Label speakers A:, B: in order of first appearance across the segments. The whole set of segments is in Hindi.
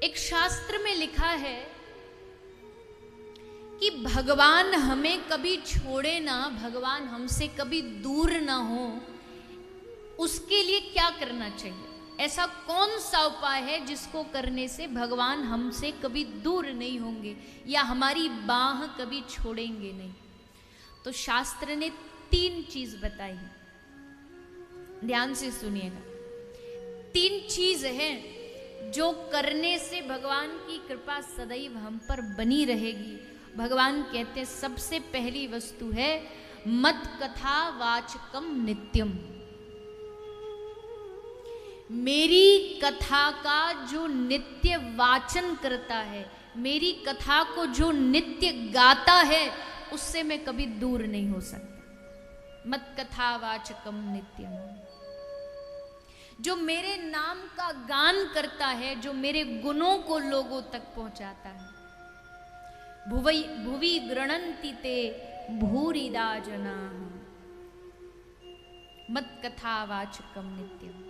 A: एक शास्त्र में लिखा है कि भगवान हमें कभी छोड़े ना, भगवान हमसे कभी दूर ना हो, उसके लिए क्या करना चाहिए? ऐसा कौन सा उपाय है जिसको करने से भगवान हमसे कभी दूर नहीं होंगे या हमारी बाह कभी छोड़ेंगे नहीं? तो शास्त्र ने 3 चीज बताई, ध्यान से सुनिएगा। 3 चीज है जो करने से भगवान की कृपा सदैव हम पर बनी रहेगी। भगवान कहते हैं सबसे पहली वस्तु है मत कथा वाचकम नित्यम। मेरी कथा का जो नित्य वाचन करता है, मेरी कथा को जो नित्य गाता है, उससे मैं कभी दूर नहीं हो सकता। मत कथा वाचकम नित्यम। जो मेरे नाम का गान करता है, जो मेरे गुणों को लोगों तक पहुंचाता है। भुवि गृणन्ति ते भूरिदा जना मत कथा वाचकम नित्यम।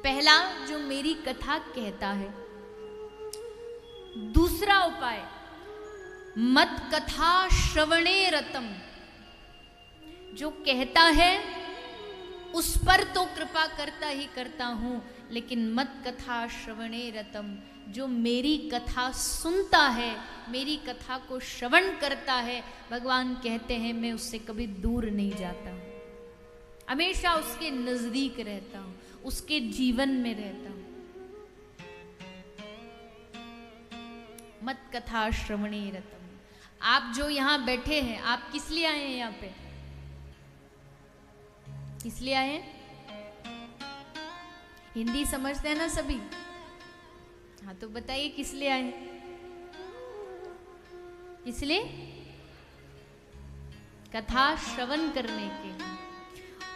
A: पहला, जो मेरी कथा कहता है। दूसरा उपाय, मत कथा श्रवणे रतम। जो कहता है उस पर तो कृपा करता ही करता हूं, लेकिन मत कथा श्रवणे रतम, जो मेरी कथा सुनता है, मेरी कथा को श्रवण करता है, भगवान कहते हैं मैं उससे कभी दूर नहीं जाता हूं, हमेशा उसके नजदीक रहता हूं, उसके जीवन में रहता हूं। मत कथा श्रवणे रतम। आप जो यहां बैठे हैं, आप किस लिए आए हैं? यहां पे किस लिए आए हैं? हिंदी समझते हैं ना सभी? हाँ, तो बताइए किस लिए आए? किस लिए? कथा श्रवण करने के लिए।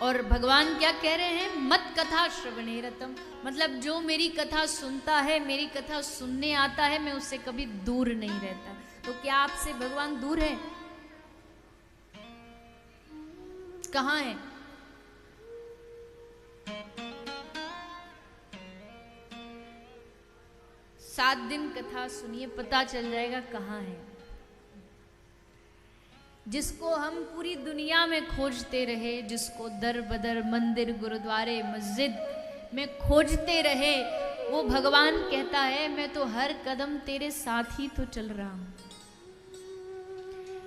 A: और भगवान क्या कह रहे हैं? मत कथा श्रवणे रतम, मतलब जो मेरी कथा सुनता है, मेरी कथा सुनने आता है, मैं उससे कभी दूर नहीं रहता। तो क्या आपसे भगवान दूर है? कहाँ है? सात दिन कथा सुनिए, पता चल जाएगा कहाँ है। जिसको हम पूरी दुनिया में खोजते रहे, जिसको दर बदर मंदिर गुरुद्वारे मस्जिद में खोजते रहे, वो भगवान कहता है मैं तो हर कदम तेरे साथ ही तो चल रहा हूं,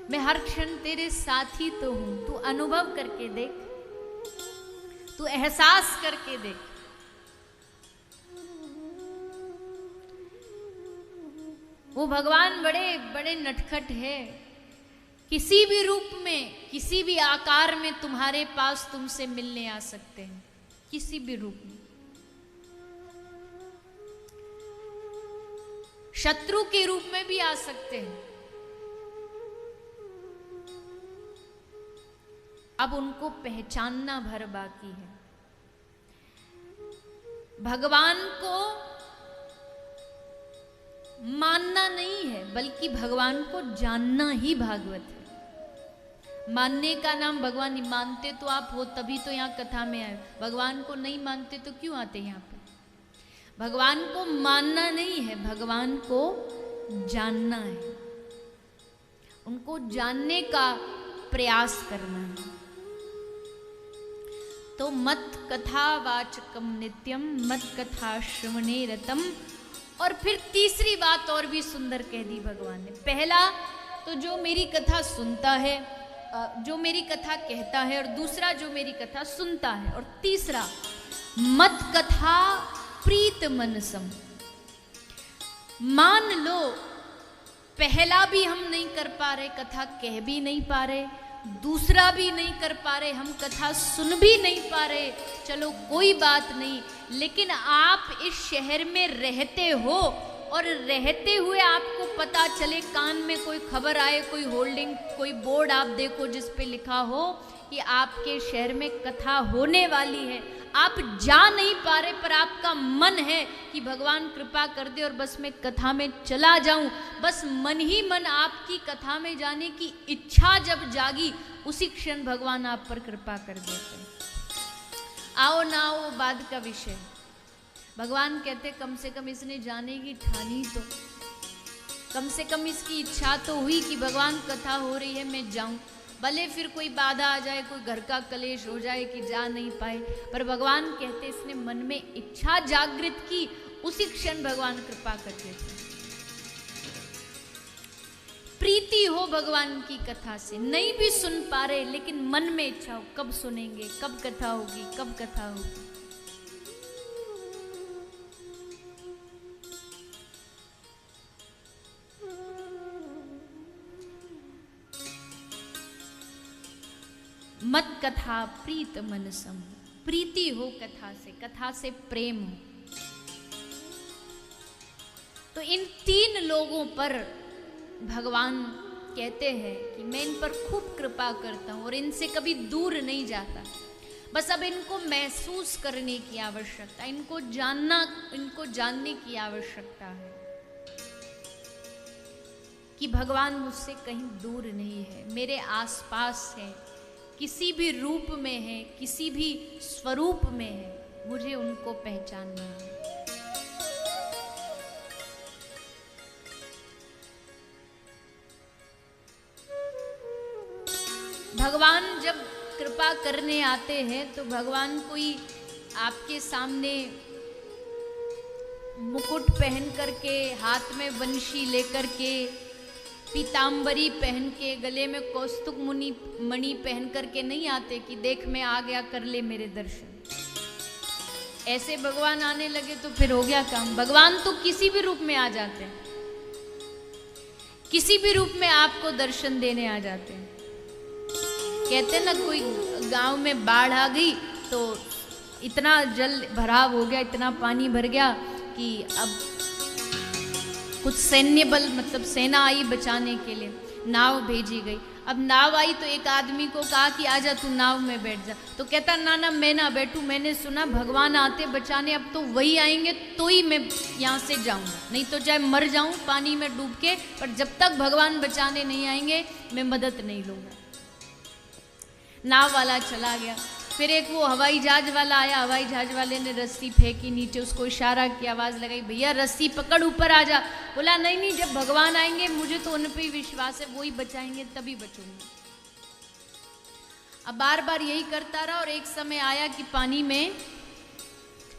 A: मैं हर क्षण तेरे साथ ही तो हूं। तू अनुभव करके देख, तू एहसास करके देख। वो भगवान बड़े बड़े नटखट है, किसी भी रूप में, किसी भी आकार में तुम्हारे पास तुमसे मिलने आ सकते हैं, किसी भी रूप में। शत्रु के रूप में भी आ सकते हैं। अब उनको पहचानना भर बाकी है। भगवान को मानना नहीं है, बल्कि भगवान को जानना ही भागवत है। मानने का नाम भगवान नहीं। मानते तो आप हो तभी तो यहाँ कथा में आए, भगवान को नहीं मानते तो क्यों आते यहाँ पे? भगवान को मानना नहीं है, भगवान को जानना है, उनको जानने का प्रयास करना है। तो मत कथा वाचकम नित्यम, मत कथा श्रवणे रतम। और फिर तीसरी बात और भी सुंदर कह दी भगवान ने। पहला तो जो मेरी कथा सुनता है, जो मेरी कथा कहता है, और दूसरा जो मेरी कथा सुनता है, और तीसरा मत कथा प्रीत मनसम। मान लो पहला भी हम नहीं कर पा रहे, कथा कह भी नहीं पा रहे, दूसरा भी नहीं कर पा रहे, हम कथा सुन भी नहीं पा रहे, चलो कोई बात नहीं। लेकिन आप इस शहर में रहते हो और रहते हुए आपको पता चले, कान में कोई खबर आए, कोई होल्डिंग, कोई बोर्ड आप देखो जिस पे लिखा हो कि आपके शहर में कथा होने वाली है। आप जा नहीं पा रहे, पर आपका मन है कि भगवान कृपा कर दे और बस मैं कथा में चला जाऊं। बस मन ही मन आपकी कथा में जाने की इच्छा जब जागी, उसी क्षण भगवान आप पर कृपा कर देते हैं। आओ ना आओ बाद का विषय। भगवान कहते कम से कम इसने जाने की ठानी तो, कम से कम इसकी इच्छा तो हुई कि भगवान कथा हो रही है मैं जाऊं, भले फिर कोई बाधा आ जाए, कोई घर का कलेश हो जाए कि जा नहीं पाए, पर भगवान कहते इसने मन में इच्छा जागृत की, उसी क्षण भगवान कृपा करते थे। प्रीति हो भगवान की कथा से, नहीं भी सुन पा रहे लेकिन मन में इच्छा हो, कब सुनेंगे, कब कथा होगी, कब कथा होगी। मत कथा प्रीत मन सम, प्रीति हो कथा से प्रेम हो। तो इन 3 लोगों पर भगवान कहते हैं कि मैं इन पर खूब कृपा करता हूं और इनसे कभी दूर नहीं जाता, बस अब इनको महसूस करने की आवश्यकता, इनको जानने की आवश्यकता है कि भगवान मुझसे कहीं दूर नहीं है, मेरे आसपास है, किसी भी रूप में है, किसी भी स्वरूप में है, मुझे उनको पहचानना है। भगवान जब कृपा करने आते हैं तो भगवान कोई आपके सामने मुकुट पहन करके, हाथ में बंशी लेकर के, पीतांबरी पहन के, गले में कौस्तुभ मणि पहन करके नहीं आते कि देख मैं आ गया, कर ले मेरे दर्शन। ऐसे भगवान आने लगे तो फिर हो गया काम। भगवान तो किसी भी रूप में आ जाते हैं, किसी भी रूप में आपको दर्शन देने आ जाते हैं। कहते ना कोई गांव में बाढ़ आ गई तो इतना जल भराव हो गया, इतना पानी भर गया कि अब कुछ सैन्य बल मतलब सेना आई बचाने के लिए, नाव भेजी गई। अब नाव आई तो एक आदमी को कहा कि आजा तू नाव में बैठ जा, तो कहता ना ना मैं ना बैठूं, मैंने सुना भगवान आते बचाने, अब तो वही आएंगे तो ही मैं यहाँ से जाऊंगा, नहीं तो चाहे मर जाऊं पानी में डूब के, पर जब तक भगवान बचाने नहीं आएंगे मैं मदद नहीं लूंगा। नाव वाला चला गया। फिर एक वो हवाई जहाज वाला आया, हवाई जहाज वाले ने रस्सी फेंकी नीचे, उसको इशारा की, आवाज लगाई भैया रस्सी पकड़ ऊपर आ जा। बोला नहीं नहीं, जब भगवान आएंगे मुझे तो उन पे ही विश्वास है, वही बचाएंगे तभी बचूंगी। अब बार बार यही करता रहा और एक समय आया कि पानी में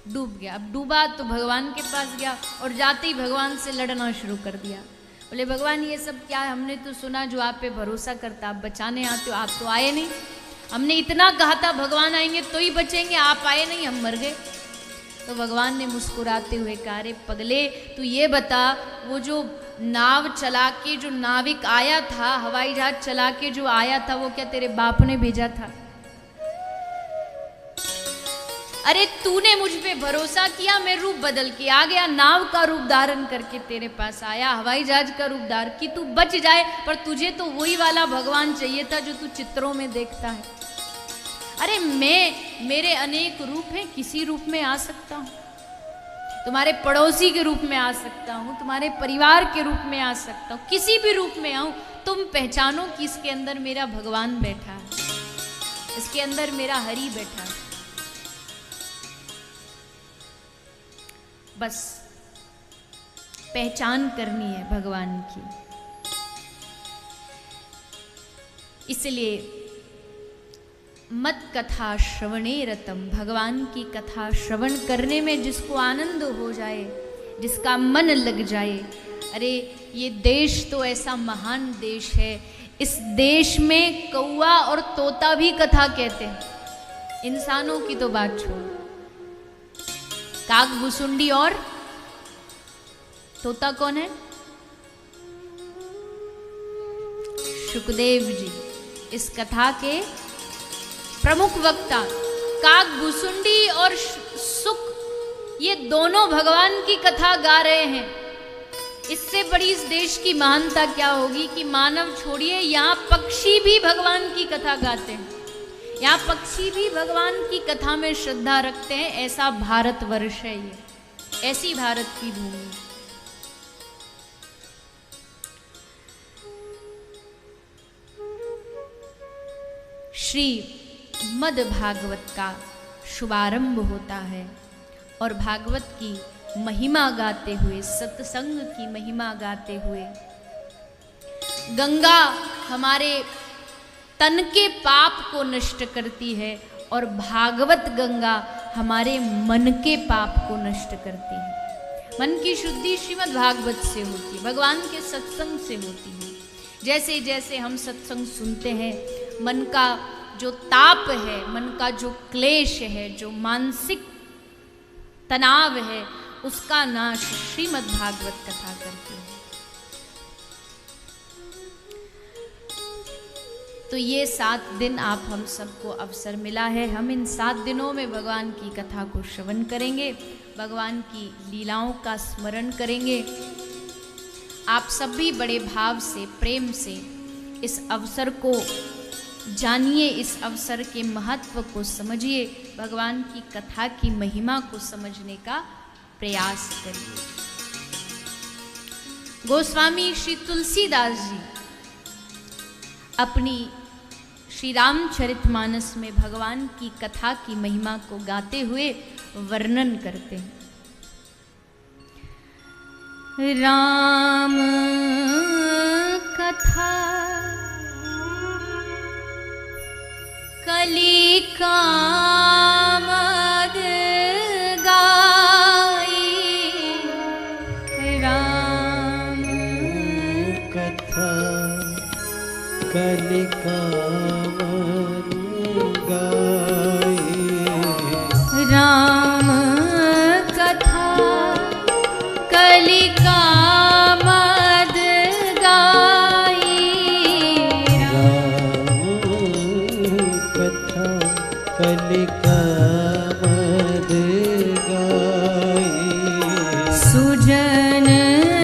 A: डूब गया। अब डूबा तो भगवान के पास गया और जाते ही भगवान से लड़ना शुरू कर दिया। बोले भगवान ये सब क्या है, हमने तो सुना जो आप पे भरोसा करता आप बचाने आते हो, आप तो आए नहीं। हमने इतना कहा था भगवान आएंगे तो ही बचेंगे, आप आए नहीं, हम मर गए। तो भगवान ने मुस्कुराते हुए कहा अरे पगले तू ये बता, वो जो नाव चला के जो नाविक आया था, हवाई जहाज चला के जो आया था, वो क्या तेरे बाप ने भेजा था? अरे तूने मुझ पे भरोसा किया, मैं रूप बदल के आ गया, नाव का रूप धारण करके तेरे पास आया, हवाई जहाज का रूप धारण कि तू बच जाए, पर तुझे तो वही वाला भगवान चाहिए था जो तू चित्रों में देखता है। अरे मेरे अनेक रूप हैं, किसी रूप में आ सकता हूँ, तुम्हारे पड़ोसी के रूप में आ सकता हूँ, तुम्हारे परिवार के रूप में आ सकता हूँ, किसी भी रूप में आऊं, तुम पहचानो कि इसके अंदर मेरा भगवान बैठा है, इसके अंदर मेरा हरि बैठा है। बस पहचान करनी है भगवान की। इसलिए मत कथा श्रवणे रतम, भगवान की कथा श्रवण करने में जिसको आनंद हो जाए, जिसका मन लग जाए। अरे ये देश तो ऐसा महान देश है, इस देश में कौआ और तोता भी कथा कहते हैं, इंसानों की तो बात छोड़। काग भुसुंडी और तोता कौन है? शुकदेव जी, इस कथा के प्रमुख वक्ता। काग भुसुंडी और सुक, ये दोनों भगवान की कथा गा रहे हैं। इससे बड़ी इस देश की महानता क्या होगी कि मानव छोड़िए, यहाँ पक्षी भी भगवान की कथा गाते हैं, यहाँ पक्षी भी भगवान की कथा में श्रद्धा रखते हैं। ऐसा भारतवर्ष है ये, ऐसी भारत की भूमि। श्री मद भागवत का शुभारंभ होता है और भागवत की महिमा गाते हुए, सत्संग की महिमा गाते हुए। गंगा हमारे तन के पाप को नष्ट करती है और भागवत गंगा हमारे मन के पाप को नष्ट करती है। मन की शुद्धि श्रीमद् भागवत से होती है, भगवान के सत्संग से होती है। जैसे जैसे हम सत्संग सुनते हैं, मन का जो ताप है, मन का जो क्लेश है, जो मानसिक तनाव है, उसका नाश श्रीमद् भागवत कथा करती है। तो ये 7 दिन आप हम सबको अवसर मिला है, हम इन 7 दिनों में भगवान की कथा को श्रवण करेंगे, भगवान की लीलाओं का स्मरण करेंगे। आप सब भी बड़े भाव से, प्रेम से इस अवसर को जानिए, इस अवसर के महत्व को समझिए, भगवान की कथा की महिमा को समझने का प्रयास करिए। गोस्वामी श्री तुलसीदास जी अपनी श्री रामचरितमानस में भगवान की कथा की महिमा को गाते हुए वर्णन करते हैं। राम कथा कली कामद गाई, राम
B: कथा कली कामद गाई,
A: राम कथा कली कामद गाई,
B: राम कथा कली